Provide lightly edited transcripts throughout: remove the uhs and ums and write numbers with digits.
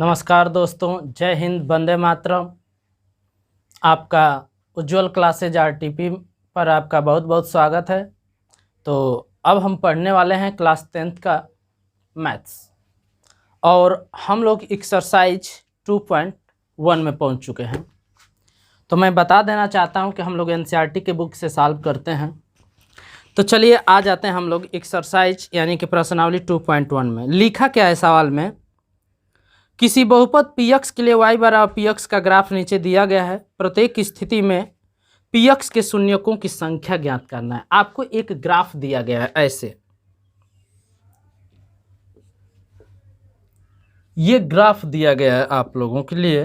नमस्कार दोस्तों, जय हिंद, वंदे मातरम। आपका उज्ज्वल क्लासेज आरटीपी पर आपका बहुत बहुत स्वागत है। तो अब हम पढ़ने वाले हैं क्लास 10th का मैथ्स और हम लोग एक्सरसाइज 2.1 में पहुंच चुके हैं। तो मैं बता देना चाहता हूं कि हम लोग एनसीईआरटी के बुक से सॉल्व करते हैं। तो चलिए आ जाते हैं हम लोग एक्सरसाइज यानी कि प्रश्नावली 2.1 में। लिखा क्या है सवाल में, किसी बहुपद px के लिए y बराबर px का ग्राफ नीचे दिया गया है। प्रत्येक स्थिति में px के शून्यकों की संख्या ज्ञात करना है। आपको एक ग्राफ दिया गया है ऐसे, ये ग्राफ दिया गया है आप लोगों के लिए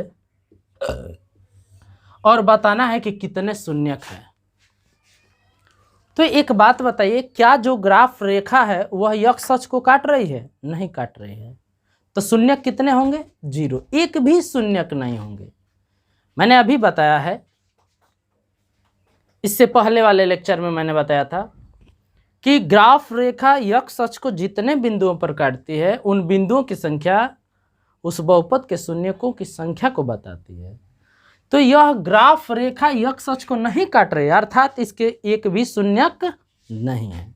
और बताना है कि कितने शून्यक हैं। तो एक बात बताइए, क्या जो ग्राफ रेखा है वह x अक्ष को काट रही है? नहीं काट रही है। तो शून्यक कितने होंगे? 0। एक भी शून्यक नहीं होंगे। मैंने अभी बताया है, इससे पहले वाले लेक्चर में मैंने बताया था कि ग्राफ रेखा x अक्ष को जितने बिंदुओं पर काटती है उन बिंदुओं की संख्या उस बहुपद के शून्यकों की संख्या को बताती है। तो यह ग्राफ रेखा x अक्ष को नहीं काट रही है, अर्थात इसके एक भी शून्यक नहीं है।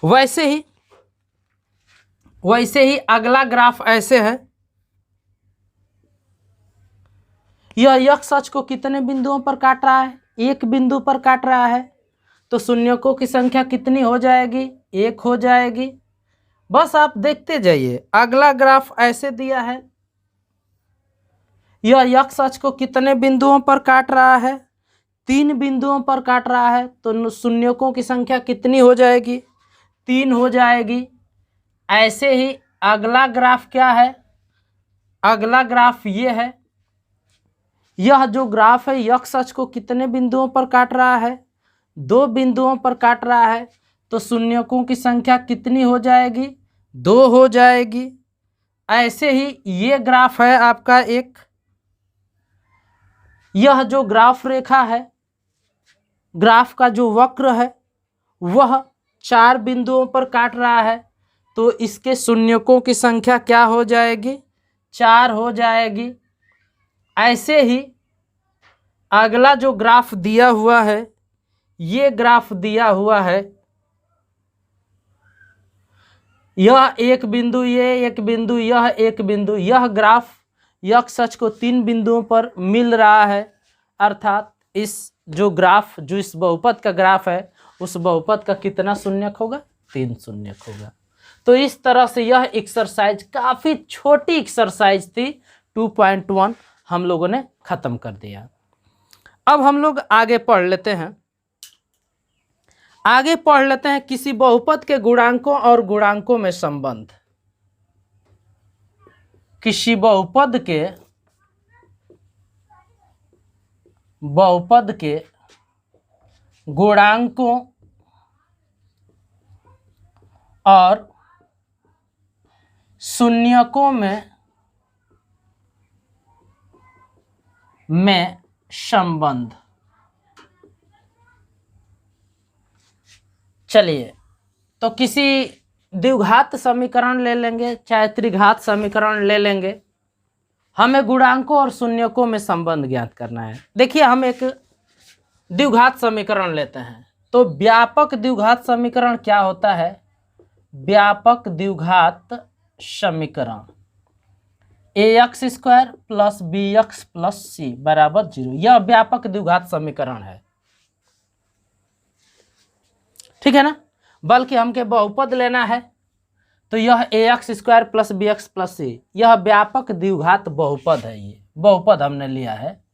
वैसे ही अगला ग्राफ ऐसे है, यह x अक्ष को कितने बिंदुओं पर काट रहा है? एक बिंदु पर काट रहा है। तो शून्यकों की संख्या कितनी हो जाएगी? 1 हो जाएगी। बस आप देखते जाइए। अगला ग्राफ ऐसे दिया है, यह x अक्ष को कितने बिंदुओं पर काट रहा है? 3 बिंदुओं पर काट रहा है। तो शून्यकों की संख्या कितनी हो जाएगी? 3 हो जाएगी। ऐसे ही अगला ग्राफ क्या है? अगला ग्राफ ये है, यह जो ग्राफ है x अक्ष को कितने बिंदुओं पर काट रहा है? 2 बिंदुओं पर काट रहा है। तो शून्यकों की संख्या कितनी हो जाएगी? 2 हो जाएगी। ऐसे ही ये ग्राफ है आपका एक, यह जो ग्राफ रेखा है, ग्राफ का जो वक्र है वह 4 बिंदुओं पर काट रहा है। तो इसके शून्यकों की संख्या क्या हो जाएगी? 4 हो जाएगी। ऐसे ही अगला जो ग्राफ दिया हुआ है, ये ग्राफ दिया हुआ है, यह एक बिंदु, ये एक बिंदु, यह एक बिंदु। यह ग्राफ x अक्ष को 3 बिंदुओं पर मिल रहा है, अर्थात इस जो ग्राफ, जो इस बहुपद का ग्राफ है, उस बहुपद का कितना शून्यक होगा? 3 शून्यक होगा। तो इस तरह से यह एक्सरसाइज, काफ़ी छोटी एक्सरसाइज थी, 2.1 हम लोगों ने ख़त्म कर दिया। अब हम लोग आगे पढ़ लेते हैं किसी बहुपद के गुणांकों और गुणांकों में संबंध। किसी बहुपद के गुणांकों और शून्यकों में संबंध। चलिए, तो किसी द्विघात समीकरण ले लेंगे, चाहे त्रिघात समीकरण ले लेंगे। हमें गुणांकों और शून्यकों में संबंध ज्ञात करना है। देखिए, हम एक द्विघात समीकरण लेते हैं। तो व्यापक द्विघात समीकरण क्या होता है? व्यापक द्विघात समीकरण ax² + bx + c = 0, यह व्यापक द्विघात समीकरण है। ठीक है ना? बल्कि हमके बहुपद लेना है, तो यह ax² + bx + c, यह व्यापक द्विघात बहुपद है। ये बहुपद हमने लिया है।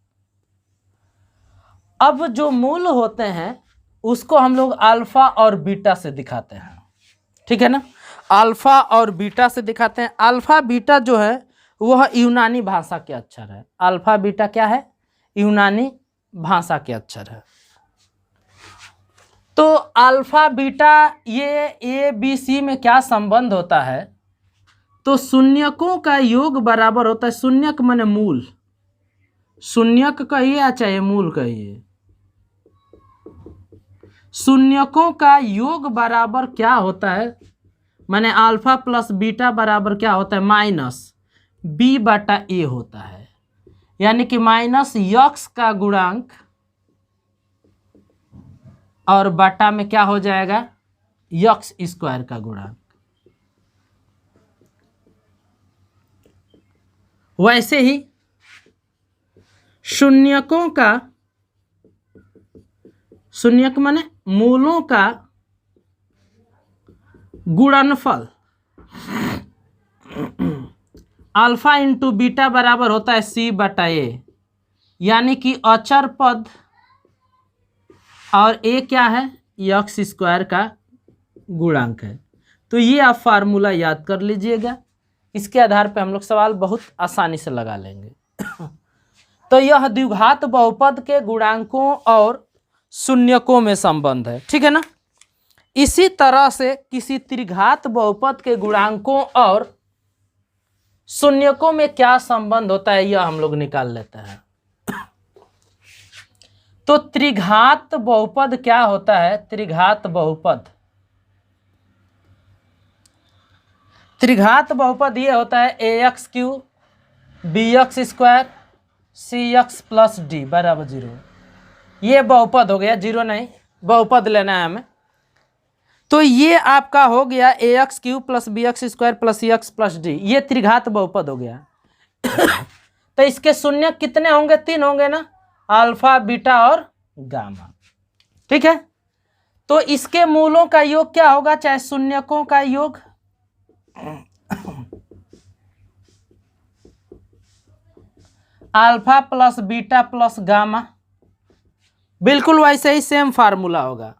अब जो मूल होते हैं उसको हम लोग अल्फा और बीटा से दिखाते हैं। ठीक है ना? अल्फा और बीटा से दिखाते हैं। अल्फा बीटा जो है वह यूनानी भाषा के अक्षर है। अल्फा बीटा क्या है? यूनानी भाषा के अक्षर है। तो अल्फा बीटा ये ए बी सी में क्या संबंध होता है? तो शून्यकों का योग बराबर होता है, शून्यक माने मूल, शून्यक कहिए या चाहे मूल कहिए, शून्यकों का योग बराबर क्या होता है? माने अल्फा प्लस बीटा बराबर क्या होता है? माइनस बी बटा ए होता है, यानी कि माइनस यक्स का गुणांक और बटा में क्या हो जाएगा, यक्स स्क्वायर का गुणांक। वैसे ही शून्यकों का, शून्यक माने मूलों का गुणनफल अल्फा इंटू बीटा बराबर होता है सी बटा ए, यानी कि अचर पद और ए क्या है, यक्स स्क्वायर का गुणांक है। तो ये आप फार्मूला याद कर लीजिएगा, इसके आधार पे हम लोग सवाल बहुत आसानी से लगा लेंगे। तो यह द्विघात बहुपद के गुणांकों और शून्यकों में संबंध है, ठीक है ना। इसी तरह से किसी त्रिघात बहुपद के गुणांकों और शून्यकों में क्या संबंध होता है, यह हम लोग निकाल लेते हैं। तो त्रिघात बहुपद क्या होता है, त्रिघात बहुपद, त्रिघात बहुपद ये होता है A x cube B x square C x plus D बराबर 0। ये बहुपद हो गया, 0 नहीं, बहुपद लेना है हमें। तो ये आपका हो गया A x cube plus B x square plus C x plus D, ये त्रिघात बहुपद हो गया। तो इसके शून्य कितने होंगे, 3 होंगे ना, अल्फा बीटा और गामा, ठीक है। तो इसके मूलों का योग क्या होगा, चाहे शून्यकों का योग alpha plus beta plus gamma, बिल्कुल वैसे ही सेम फार्मूला होगा,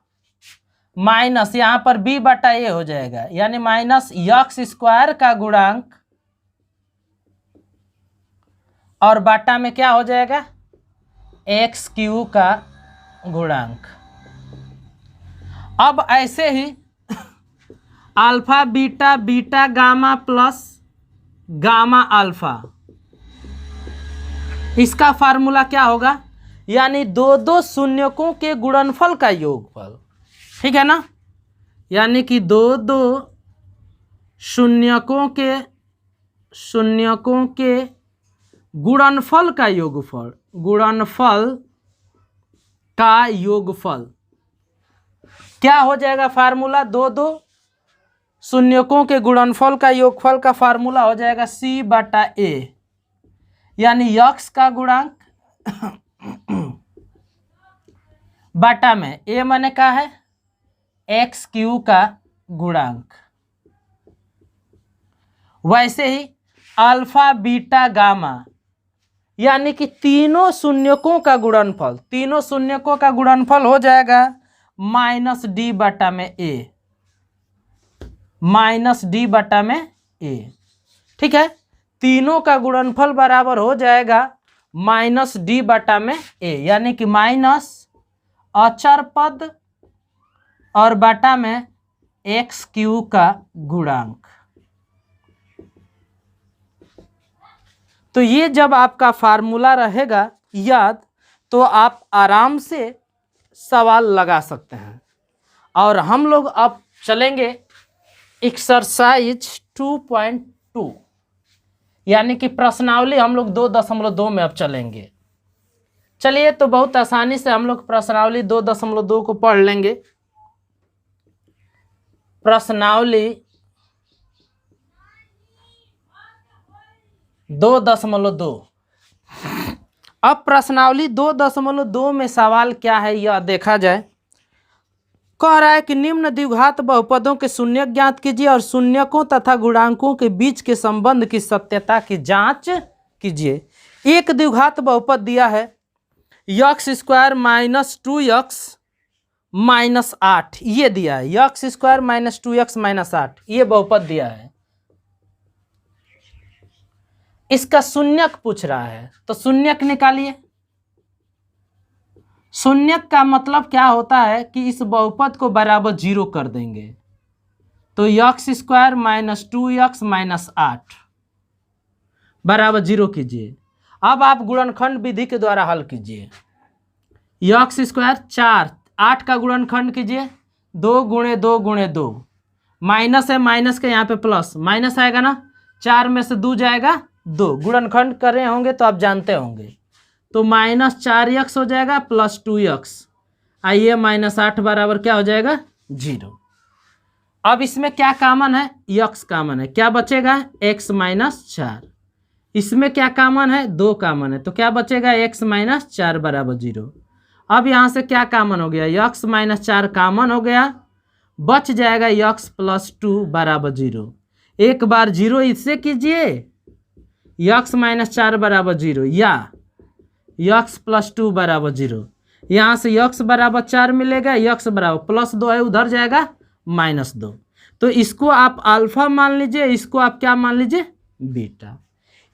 माइनस यहां पर बी बटा ए हो जाएगा, यानी माइनस यक्स स्क्वायर का गुणांक और बाटा में क्या हो जाएगा, एक्स क्यू का गुणांक। अब ऐसे ही alpha beta beta gamma plus gamma alpha, इसका फार्मूला क्या होगा, यानी दो शून्यकों के गुणनफल का योगफल, ठीक है ना। यानी कि दो शून्यकों के गुणनफल का योगफल, गुणनफल का योगफल क्या हो जाएगा, फार्मूला दो शून्यकों के गुणनफल का योगफल का फार्मूला हो जाएगा सी बटा ए, यानी यक्स का गुणांक बटा में ए माने क्या है, एक्स क्यू का गुणांक। वैसे ही अल्फा बीटा गामा, यानी कि तीनों शून्यकों का गुणनफल, तीनों शून्यकों का गुणनफल हो जाएगा माइनस डी बटा में ए, माइनस डी बटा में ए, ठीक है। तीनों का गुणनफल बराबर हो जाएगा माइनस डी बटा में ए, यानी कि माइनस अचर पद और बटा में एक्स क्यू का गुणांक। तो ये जब आपका फार्मूला रहेगा याद, तो आप आराम से सवाल लगा सकते हैं। और हम लोग अब चलेंगे एक्सरसाइज 2.2, यानी कि प्रश्नावली हम लोग 2.2 में अब चलेंगे। चलिए, तो बहुत आसानी से हम लोग प्रश्नावली 2.2 को पढ़ लेंगे। प्रश्नावली 2.2। अब प्रश्नावली 2.2 में सवाल क्या है यह देखा जाए। कह रहा है कि निम्न द्विघात बहुपदों के शून्यक ज्ञात कीजिए और शून्यकों तथा गुणांकों के बीच के संबंध की सत्यता की जांच कीजिए। एक द्विघात बहुपद दिया है x square minus 2x minus 8, ये दिया है x square minus 2x minus 8, ये बहुपद दिया है। इसका शून्यक पूछ रहा है, तो शून्यक निकालिए। शून्यक का मतलब क्या होता है कि इस बहुपद को बराबर 0 कर देंगे। तो x square minus 2x minus 8 बराबर 0 कीजिए। अब आप गुणनखंड विधि के द्वारा हल कीजिए। यक्स स्क्वायर 4, 8 का गुणनखंड कीजिए, 2 गुणे 2 गुणे 2, माइनस है, माइनस के यहाँ पे प्लस, माइनस आएगा ना, 4 में से 2 जाएगा 2, गुणनखंड करे होंगे तो आप जानते होंगे। तो -4x हो जाएगा प्लस 2x, आइए -8 बराबर क्या हो जाएगा 0। अब इसमें क्या कॉमन है, x कॉमन है, क्या बचेगा x - 4। इसमें क्या कॉमन है, 2 कॉमन है, तो क्या बचेगा x - 4 बराबर 0। अब यहाँ से क्या कॉमन हो गया, x - 4 कॉमन हो गया, बच जाएगा x + 2 बराबर 0। एक बार 0 इससे कीजिए, x - 4 बराबर 0 या x + 2 बराबर 0। यहाँ से x बराबर 4 मिलेगा, x बराबर +2 है, उधर जाएगा -2। तो इसको आप अल्फा मान लीजिए, इसको आप क्या मान लीजिए बीटा।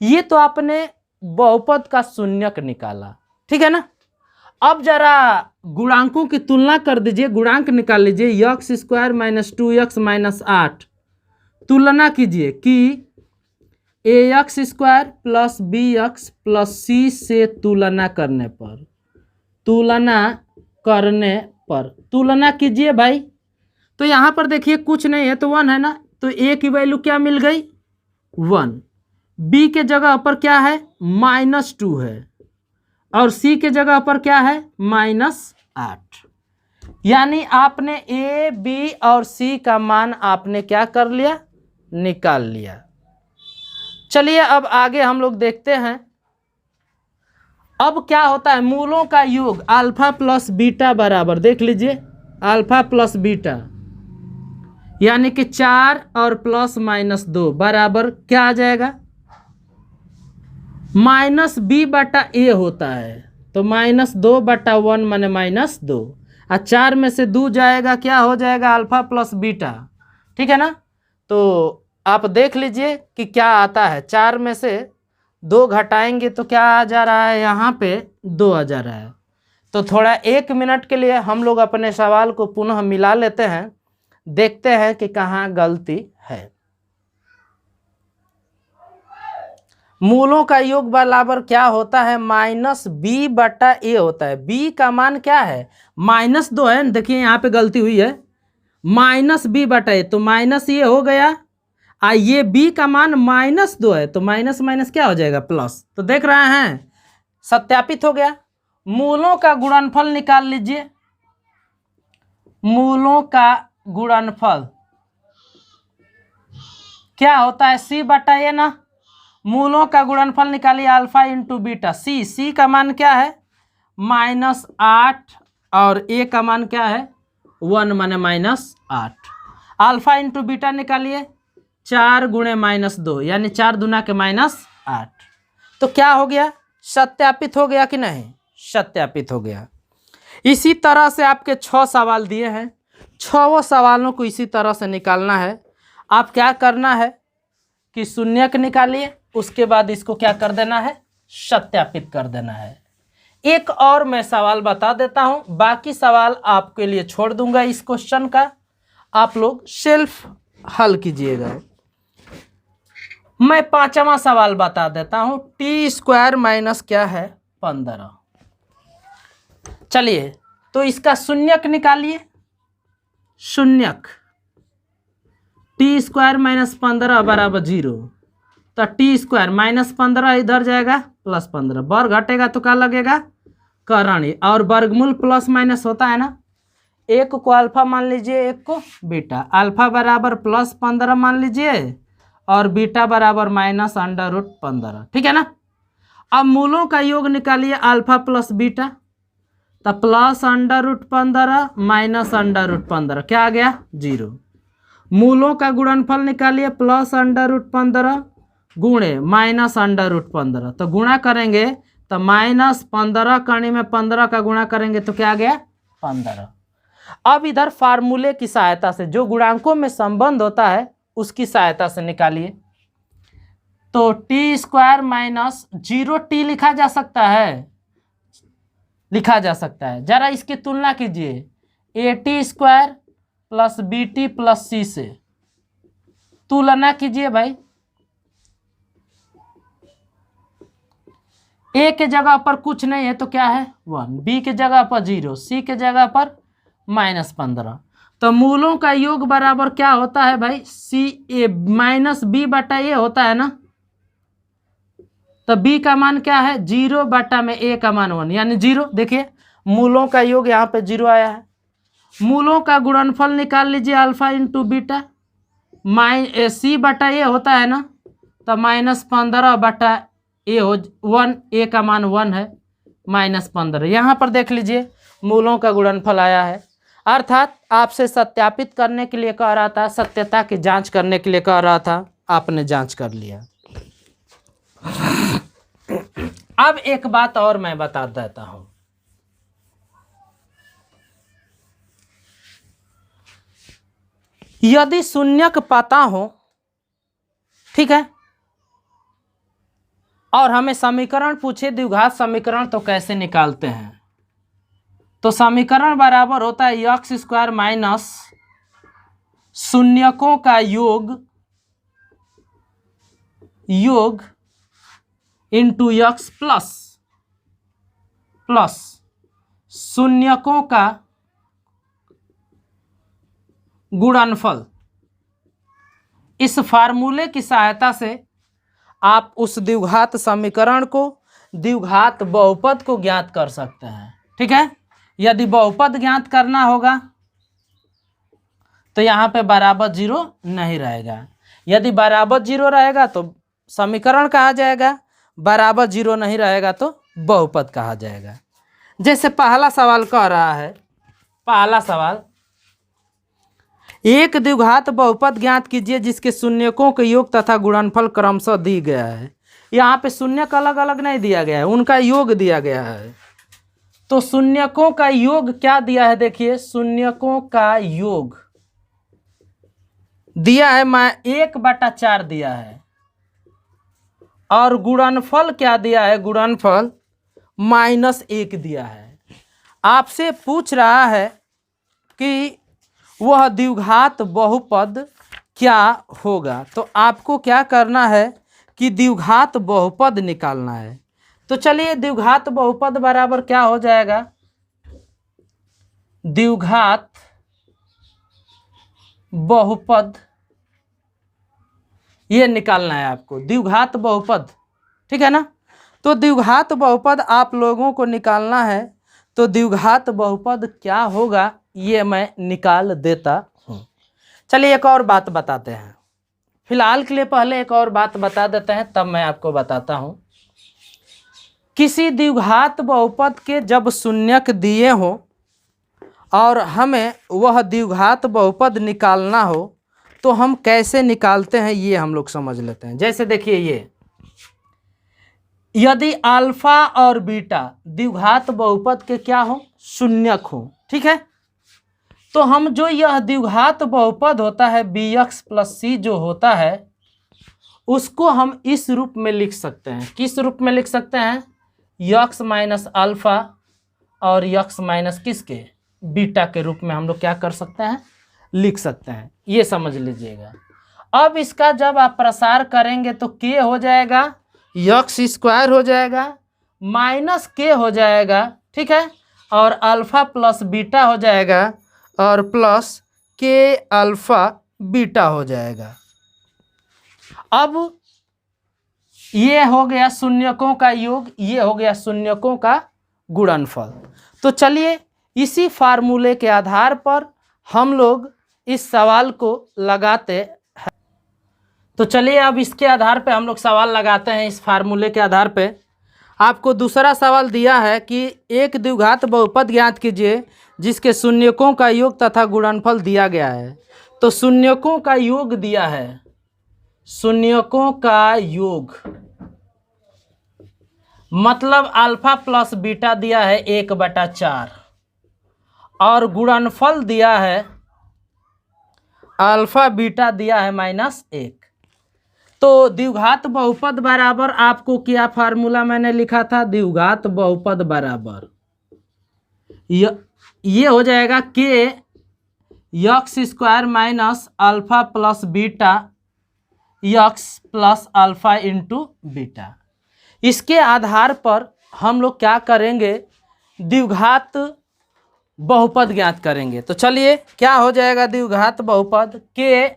ये तो आपने बहुपद का शून्यक निकाला, ठीक है ना। अब जरा गुणांकों की तुलना कर दीजिए, गुणांक निकाल लीजिए। x² - 2x - 8 तुलना कीजिए कि ax² + bx + c से तुलना करने पर तुलना कीजिए भाई। तो यहाँ पर देखिए कुछ नहीं है तो 1 है ना, तो a की वैल्यू क्या मिल गई 1, b के जगह पर क्या है -2 है, और c के जगह पर क्या है -8। यानी आपने a, b और c का मान आपने क्या कर लिया, निकाल लिया। चलिए अब आगे हम लोग देखते हैं। अब क्या होता है, मूलों का योग अल्फा प्लस बीटा बराबर, देख लीजिए अल्फा प्लस बीटा यानी कि 4 और +-2 बराबर क्या आ जाएगा, -b/a होता है, तो -2/1 माने -2, और 4 में से 2 जाएगा, क्या हो जाएगा अल्फा प्लस बीटा, ठीक है ना। तो आप देख लीजिए कि क्या आता है, 4 में से 2 घटाएंगे तो क्या आ जा रहा है, यहाँ पे 2 आ जा रहा है। तो थोड़ा 1 मिनट के लिए हम लोग अपने सवाल को पुनः मिला लेते हैं, देखते हैं कि कहाँ गलती है। मूलों का योग बराबर क्या होता है, -b/a होता है। b का मान क्या है -2 है, देखिए यहाँ पे गलती हुई है, -b/a, तो माइनस ये हो गया, ये b का मान -2 है, तो माइनस माइनस क्या हो जाएगा प्लस। तो देख रहे हैं सत्यापित हो गया। मूलों का गुणनफल निकाल लीजिए, मूलों का गुणनफल क्या होता है c/a ना। मूलों का गुणनफल निकालिए अल्फा इंटू बीटा, c का मान क्या है -8 और a का मान क्या है 1 माने -8। अल्फा इंटू बीटा निकालिए 4 × -2 यानी 4 दूना के -8। तो क्या हो गया, सत्यापित हो गया कि नहीं, सत्यापित हो गया। इसी तरह से आपके 6 सवाल दिए हैं, 6 सवालों को इसी तरह से निकालना है। आप क्या करना है कि शून्यक निकालिए, उसके बाद इसको क्या कर देना है, सत्यापित कर देना है। एक और मैं सवाल बता देता हूं, बाकी सवाल आपके लिए छोड़ दूंगा। इस क्वेश्चन का आप लोग सेल्फ हल कीजिएगा। मैं 5वां सवाल बता देता हूं, t² क्या है 15। चलिए तो इसका शून्यक निकालिए, शून्यक t² - 15 बराबर 0, तो t² -15 इधर जाएगा +15, वर्ग घटेगा तो क्या लगेगा करण, और वर्गमूल प्लस माइनस होता है ना। एक को अल्फा मान लीजिए, एक को बीटा, अल्फा बराबर +15 मान लीजिए और बीटा बराबर -√15, ठीक है ना। अब मूलों का योग निकालिए अल्फा प्लस बीटा, तो +√15 -√15 क्या आ गया 0। मूलों का गुणनफल निकालिए +√15 गुणे -√15, तो गुणा करेंगे तो -15 करने में 15 का गुणा करेंगे तो क्या आ गया 15। अब इधर फार्मूले की सहायता से जो गुणांकों में संबंध होता है उसकी सहायता से निकालिए। तो t² -0t लिखा जा सकता है, लिखा जा सकता है। जरा इसकी तुलना कीजिए at² + bt + c से, तुलना कीजिए भाई। a के जगह पर कुछ नहीं है तो क्या है 1, b के जगह पर 0, c के जगह पर -15। तो मूलों का योग बराबर क्या होता है भाई, b/a होता है ना। तो b का मान क्या है 0 बटा में a का मान 1 यानी 0। देखिए मूलों का योग यहाँ पे 0 आया है। मूलों का गुणनफल निकाल लीजिए अल्फा इंटू बीटा, सी बटा ए होता है ना, तो -15 बटा ए हो 1, ए का मान 1 है, -15। यहाँ पर देख लीजिए मूलों का गुणनफल आया है। अर्थात आपसे सत्यापित करने के लिए कह रहा था, सत्यता की जांच करने के लिए कह रहा था, आपने जांच कर लिया। अब एक बात और मैं बता देता हूं, यदि शून्यक पता हो, ठीक है, और हमें समीकरण पूछे द्विघात समीकरण, तो कैसे निकालते हैं? तो समीकरण बराबर होता है एक्स स्क्वायर माइनस शून्यकों का योग इंटू एक्स प्लस शून्यकों का गुणनफल। इस फार्मूले की सहायता से आप उस द्विघात समीकरण को, द्विघात बहुपद को ज्ञात कर सकते हैं। ठीक है, यदि बहुपद ज्ञात करना होगा तो यहाँ पे बराबर 0 नहीं रहेगा। यदि बराबर 0 रहेगा तो समीकरण कहा जाएगा, बराबर 0 नहीं रहेगा तो बहुपद कहा जाएगा। जैसे पहला सवाल कह रहा है, पहला सवाल, एक द्विघात बहुपद ज्ञात कीजिए जिसके शून्यकों के योग तथा गुणनफल क्रमशः दी गया है। यहाँ पे शून्यक अलग अलग नहीं दिया गया है, उनका योग दिया गया है। तो शून्यकों का योग क्या दिया है? देखिए शून्यकों का योग दिया है 1/4 दिया है, और गुणनफल क्या दिया है? गुणनफल -1 दिया है। आपसे पूछ रहा है कि वह द्विघात बहुपद क्या होगा, तो आपको क्या करना है कि द्विघात बहुपद निकालना है। तो चलिए द्विघात बहुपद बराबर क्या हो जाएगा? द्विघात बहुपद ये निकालना है आपको, द्विघात बहुपद, ठीक है ना। तो द्विघात बहुपद आप लोगों को निकालना है, तो द्विघात बहुपद क्या होगा ये मैं निकाल देता हूँ। चलिए एक और बात बताते हैं, फिलहाल के लिए पहले एक और बात बता देते हैं, तब मैं आपको बताता हूँ। किसी द्विघात बहुपद के जब शून्यक दिए हो और हमें वह द्विघात बहुपद निकालना हो तो हम कैसे निकालते हैं ये हम लोग समझ लेते हैं। जैसे देखिए ये, यदि अल्फा और बीटा द्विघात बहुपद के क्या हो? शून्यक हो, ठीक है। तो हम जो यह द्विघात बहुपद होता है bx + c जो होता है, उसको हम इस रूप में लिख सकते हैं। किस रूप में लिख सकते हैं? x माइनस अल्फा और x माइनस किसके? बीटा के रूप में हम लोग क्या कर सकते हैं? लिख सकते हैं। ये समझ लीजिएगा। अब इसका जब आप प्रसार करेंगे तो k हो जाएगा, x² हो जाएगा, -k हो जाएगा, ठीक है, और अल्फा प्लस बीटा हो जाएगा, और प्लस k अल्फा बीटा हो जाएगा। अब ये हो गया शून्यकों का योग, ये हो गया शून्यकों का गुणनफल। तो चलिए इसी फार्मूले के आधार पर हम लोग इस सवाल को लगाते हैं। तो चलिए अब इसके आधार पे हम लोग सवाल लगाते हैं। इस फार्मूले के आधार पे आपको दूसरा सवाल दिया है कि एक द्विघात बहुपद ज्ञात कीजिए जिसके शून्यकों का योग तथा गुणनफल दिया गया है। तो शून्यकों का योग दिया है, शून्यकों का योग मतलब अल्फा प्लस बीटा दिया है 1/4, और गुणनफल दिया है अल्फा बीटा दिया है -1। तो द्विघात बहुपद बराबर आपको क्या फार्मूला मैंने लिखा था? द्विघात बहुपद बराबर ये हो जाएगा k x² minus alpha plus beta x plus alpha into beta. इसके आधार पर हम लोग क्या करेंगे? द्विघात बहुपद ज्ञात करेंगे। तो चलिए क्या हो जाएगा द्विघात बहुपद? k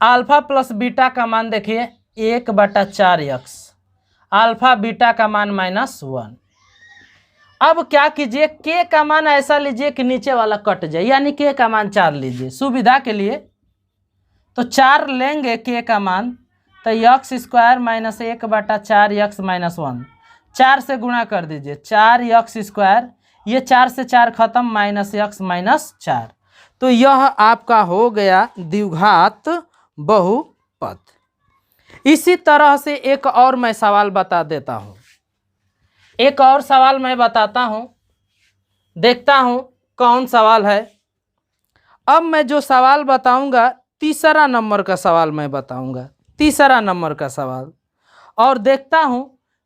अल्फा प्लस बीटा का मान देखिए 1/4x, अल्फा बीटा का मान -1। अब क्या कीजिए, k का मान ऐसा लीजिए कि नीचे वाला कट जाए, यानी k का मान 4 लीजिए सुविधा के लिए। तो 4 लेंगे k का मान, तो x² - 1/4x - 1, 4 से गुणा कर दीजिए, 4x², ये 4 से 4 खत्म, -x -4। तो यह आपका हो गया द्विघात बहुपद। इसी तरह से एक और मैं सवाल बता देता हूं, एक और सवाल मैं बताता हूं, देखता हूं कौन सवाल है। अब मैं जो सवाल बताऊंगा, तीसरा नंबर का सवाल मैं बताऊंगा, तीसरा नंबर का सवाल, और देखता हूं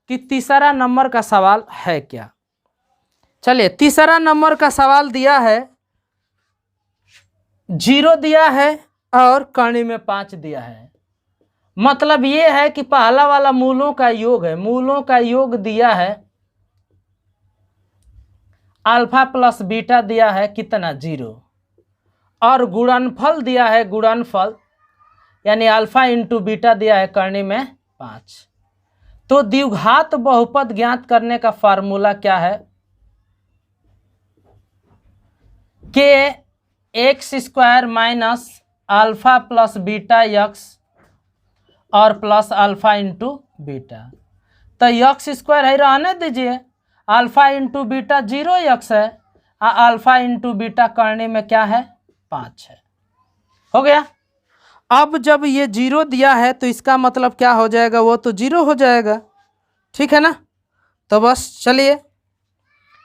कि तीसरा नंबर का सवाल है क्या। चलिए, तीसरा नंबर का सवाल दिया है, 0 दिया है और कर्ण में 5 दिया है। मतलब ये है कि पहला वाला मूलों का योग है, मूलों का योग दिया है, अल्फा प्लस बीटा दिया है कितना 0, और गुणनफल दिया है, गुणनफल यानी अल्फा इंटू बीटा दिया है कर्ण में 5। तो द्विघात बहुपद ज्ञात करने का फार्मूला क्या है, कि x² minus alpha plus beta x और प्लस अल्फा इंटू बीटा। तो x² है, रहने दीजिए, अल्फा इंटू बीटा 0x है, अल्फा इंटू बीटा करने में क्या है 5 है। हो गया। अब जब ये 0 दिया है तो इसका मतलब क्या हो जाएगा, वो तो 0 हो जाएगा, ठीक है ना। तो बस चलिए,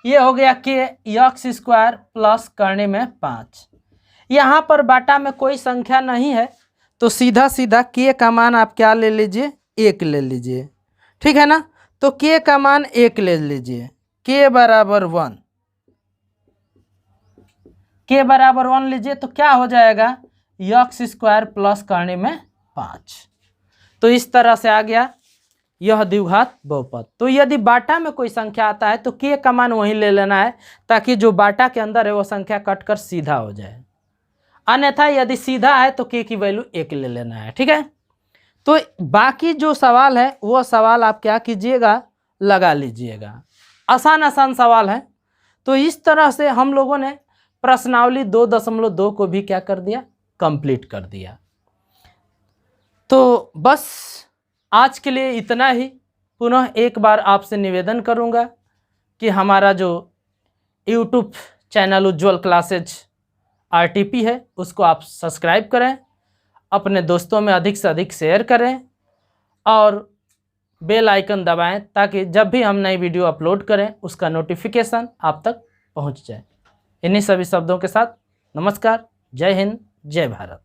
ये हो गया कि x² प्लस करने में 5। यहाँ पर बाटा में कोई संख्या नहीं है, तो सीधा सीधा k का मान आप क्या ले लीजिए, 1 ले लीजिए, ठीक है ना। तो k का मान 1 ले लीजिए, k बराबर 1, k बराबर 1 लीजिए, तो क्या हो जाएगा x² प्लस करने में 5। तो इस तरह से आ गया यह द्विघात बहुपद। तो यदि बाटा में कोई संख्या आता है तो k का मान वहीं ले लेना है, ताकि जो बाटा के अंदर है वो संख्या कटकर सीधा हो जाए। अन्यथा यदि सीधा है तो k की वैल्यू 1 ले लेना है, ठीक है। तो बाकी जो सवाल है वो सवाल आप क्या कीजिएगा, लगा लीजिएगा, आसान आसान सवाल है। तो इस तरह से हम लोगों ने प्रश्नावली 2.2 को भी क्या कर दिया, कंप्लीट कर दिया। तो बस आज के लिए इतना ही। पुनः एक बार आपसे निवेदन करूंगा कि हमारा जो यूट्यूब चैनल उज्ज्वल क्लासेज RTP है उसको आप सब्सक्राइब करें, अपने दोस्तों में अधिक से अधिक शेयर करें और बेल आइकन दबाएं, ताकि जब भी हम नई वीडियो अपलोड करें उसका नोटिफिकेशन आप तक पहुंच जाए। इन्हीं सभी शब्दों के साथ नमस्कार, जय हिंद, जय भारत।